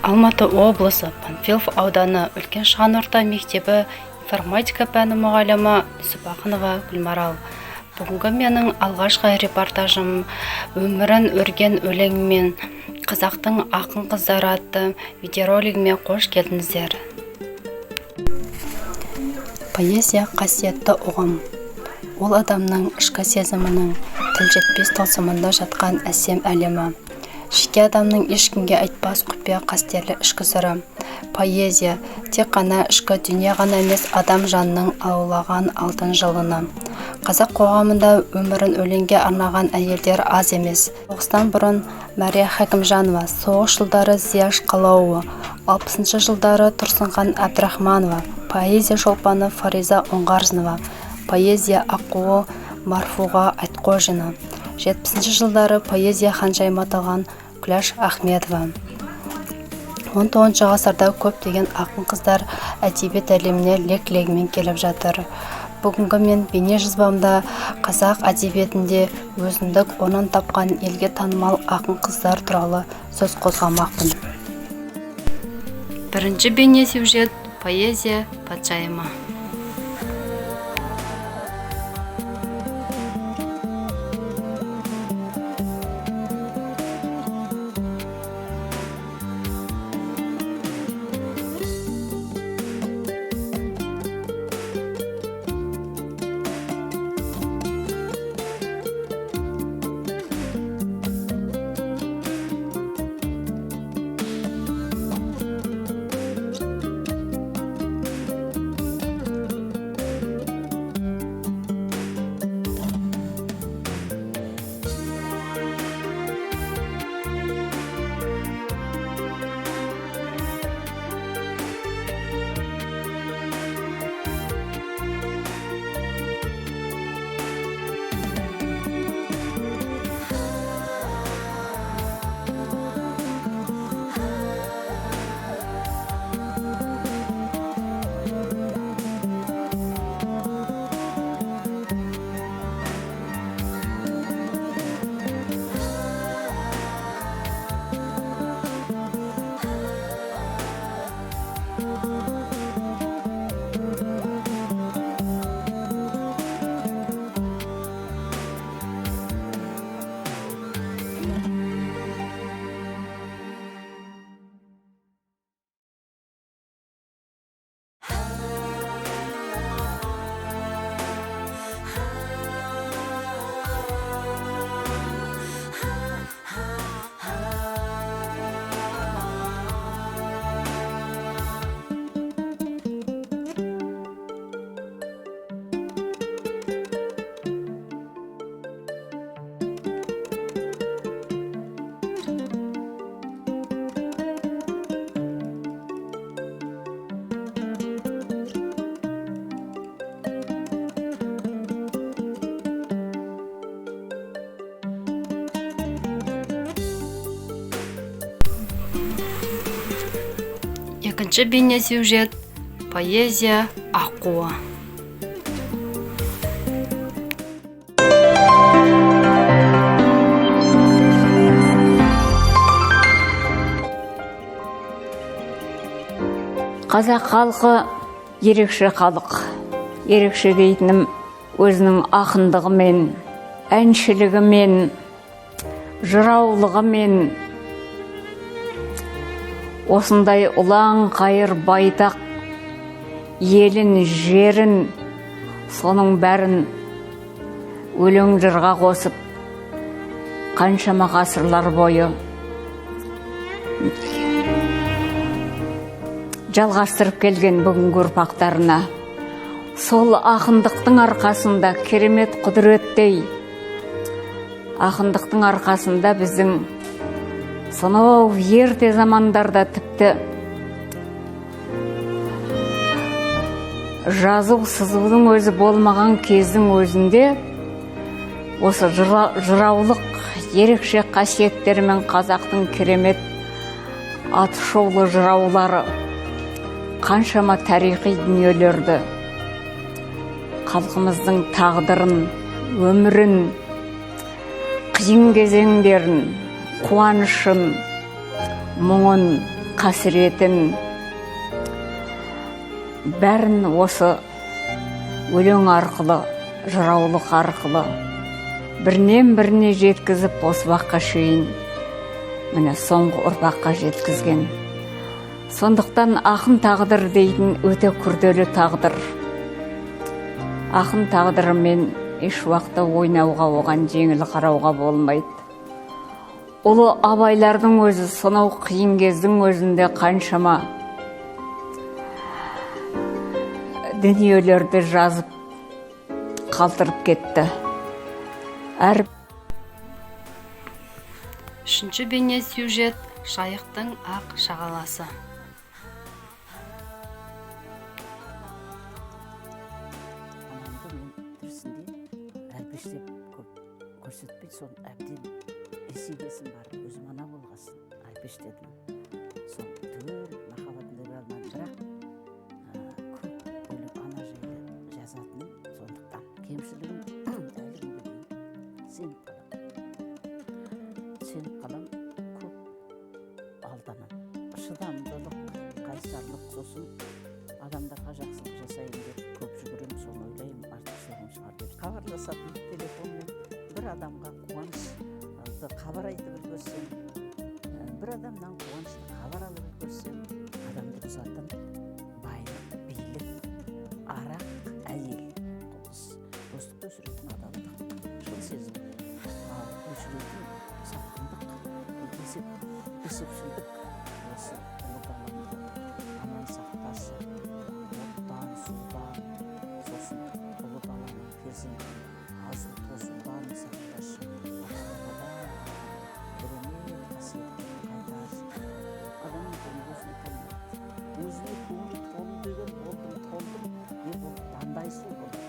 Алматы облысы Панфилов ауданы Үлкен Шаған орта мектебі информатика пәні мұғалімі Нүсіпақынова Гүлмарал. Бүгінгі менің алғашқы репортажым өмірін өрген өлеңмен қазақтың ақын қыздары атты видеоролигіме қош келдіңіздер. Поэзия қасиетті ұғым. Ол адамның ішкі сезімінің тіл жетпес тылсымында жатқан әсем әлемі. Жеке адамның ешкімге айтпас құпия қастерлі ішкі сыры. Поэзия тек қана ішкі дүние ғана емес, адам жанының аулаған алтын жылыны. Қазақ қоғамында өмірін өлеңге арнаған әйелдер аз емес. Соғыстан бұрын Мәрия Хакімжанова, соғыс жылдары Зияш Қалауова, 60 жылдары Тұрсынхан Әбдірахманова, поэзия шолпаны Фариза Оңғарзынова, поэзия аққуы Марфуға Айтқожина, 70 жылдары поэзия ханжайым аталған Күләш Ахметова. 19 ғасырда көптеген ақын қыздар әдебиет әлеміне лек-легімен келіп жатыр. Бүгінгі мен бейне жазбамда қазақ әдебиетінде өзіндік орнын тапқан елге танымал ақын қыздар туралы сөз қозғамақпын. Бірінші бейне сюжет поэзия патшайымы. Екінші бейне сюжет поэзия аққуы. Қазақ халқы ерекше халық. Ерекше дейтінім өзінің ақындығымен, әншілігімен, жыраулығымен, осындай ұлан қайыр байтақ елін, жерін, соның бәрін өлең жырға қосып, қаншама ғасырлар бойы жалғастырып келген бүгінгі ұрпақтарына. Сол ақындықтың арқасында, керемет құдіреттей ақындықтың арқасында біздің сонау ерте замандарда тіпті жазу сызудың өзі болмаған кездің өзінде осы жыраулық ерекше қасиеттерімен қазақтың керемет атышулы жыраулары қаншама тарихи дүниелерді, халқымыздың тағдырын, өмірін, қиын кезеңдерін, қуанышын, мұңын, қасіретін бәрін осы өлең арқылы, жыраулық арқылы бірінен біріне жеткізіп осы уақытқа шейін міне соңғы ұрпаққа жеткізген. Сондықтан ақын тағдыр дейтін өте күрделі тағдыр. Ақын тағдырымен еш уақытта ойнауға, оған жеңіл қарауға болмайды. Ұлы абайлардың өзі сонау қиын кездің өзінде қаншама дүниелерді жазып қалдырып кетті. Үшінші бейне сюжет жайықтың ақ шағаласы. Анамды мен тірісінде әлпештеп көрсетпей, соны әбден есейгесін бар, өзім ана болғасын әлпештедім. Соны түгел махаббатымды көре алмадым, бірақ көп өлең ана жайлы жазатыным, сондықтан кемшілігім әлі күнге дейін сеніп қалам, көп алданам. Шыдамдылық, қайсарлық, сосын адамдарға жақсылық жасайын деп көп жүгірем, соны ойлаймын, артықшылығым шығар деп. Хабарласатын телефонмен бір адамға қуанышты хабар айтып үлгерсем, бір адамнан қуанышты хабар алып үлгерсем, адамдық затын байлық, билік, арақ, әйел, достықты өсіретін адалдық, шын сезім, өшіретін сатқындық, есепшілдік, осы ұлы даламды аман сақтасын, оттан, судан, сосын ұлы даланың перзентін азу тозудан сақтасын, біремен қасиетін қайтарсын. Адамның көңілі өзіне толмайды. Өзіне көңілі толым деген толдым, не болды, дандай су болады.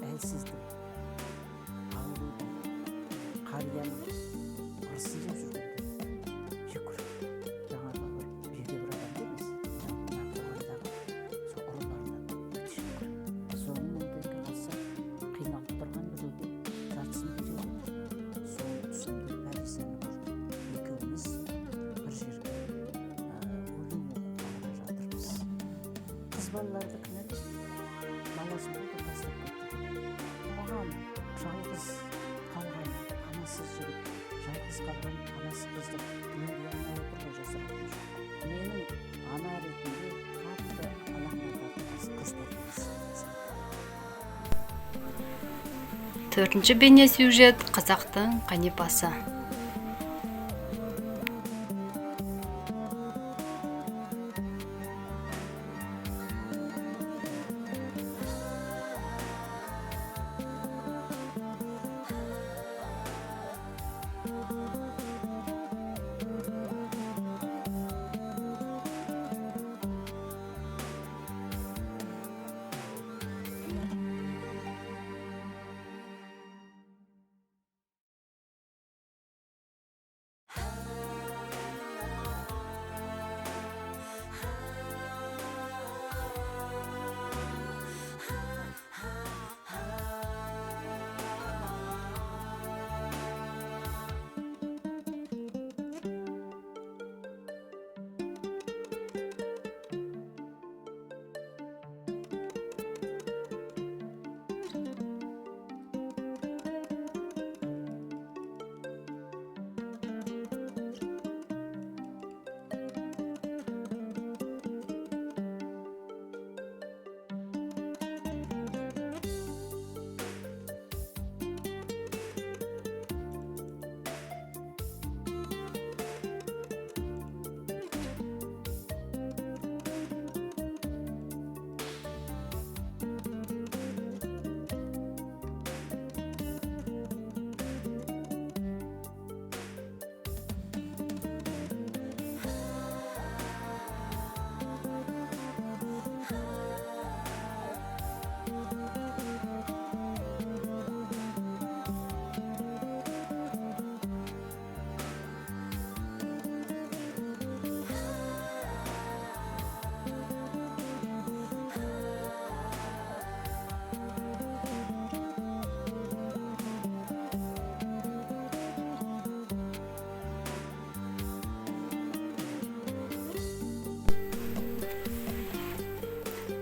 Әлсіздің, аурудың, қарияның, ырсын жеп жүргенде шүкір. Жаңағы жерде бір адам емес, мына қоғамдағы сол ұрылардан өте шүкір. Соның мөлдерге қалса, қиналып тұрған біреуге жартысын береді. Сол түсімді бәрісін екеуміз бір жерге өлең оқып бара жатырмыз. Қыз балаларды кінәлап, баласын болды тастап кетті. Оған жалғыз қалған анасыз жігіт, жалғыз қалған анасы қызды дүниеге алмай отыр ғой, жасыратын жоқ. Менің ана ретінде қатты алаңдататын қыз тәрбиесі. Төртінші бейне сюжет қазақтың қанипасы.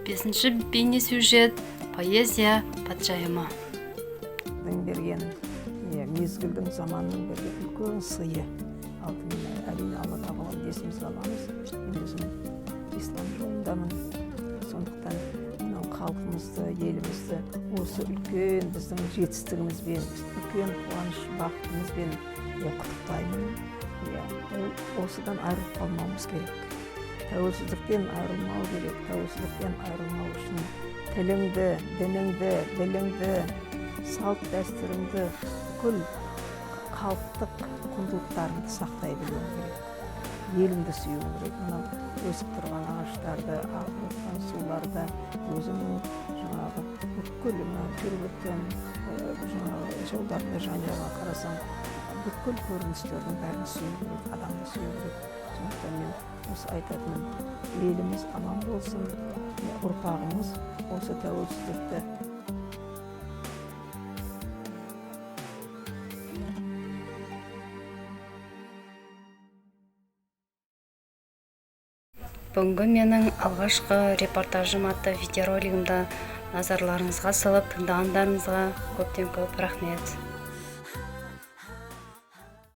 5-ші бейне сюжет поэзия патшайымы. Берген мезгілдің заманның берген үлкен сыйы. Әрине Алла тағаланы есімізге аламыз. Мен өзім ислам жолындамын. Сондықтан мынау халқымызды, елімізді осы үлкен біздің жетістігімізбен, үлкен қуаныш бақытымызбен құттықтаймын. Осыдан айырылып қалмауымыз керек. Тәуелсіздіктен айырылмау керек. Тәуелсіздіктен айырылмау үшін тіліңді, діліңді, салт дәстүріңді, бүкіл халықтық құндылықтарыңды сақтай білуің керек. Еліңді сүюің керек. Мынау өсіп тұрған ағаштарды, ағып жатқан суларда өзіңнің жаңағы бүкіл жүріп өткен жаңағы жолдарында жанұяға қарасаң, бүкіл көріністердің бәрін сүю керек, адамды сүю керек. Сондықтан мен осы айтатыным, еліміз аман болсын, ұрпағымыз осы тәуелсіздікті Бүгінгі менің алғашқы репортажым атты видеоролигімді назарларыңызға салып, тыңдағандарыңызға көптен көп рахмет.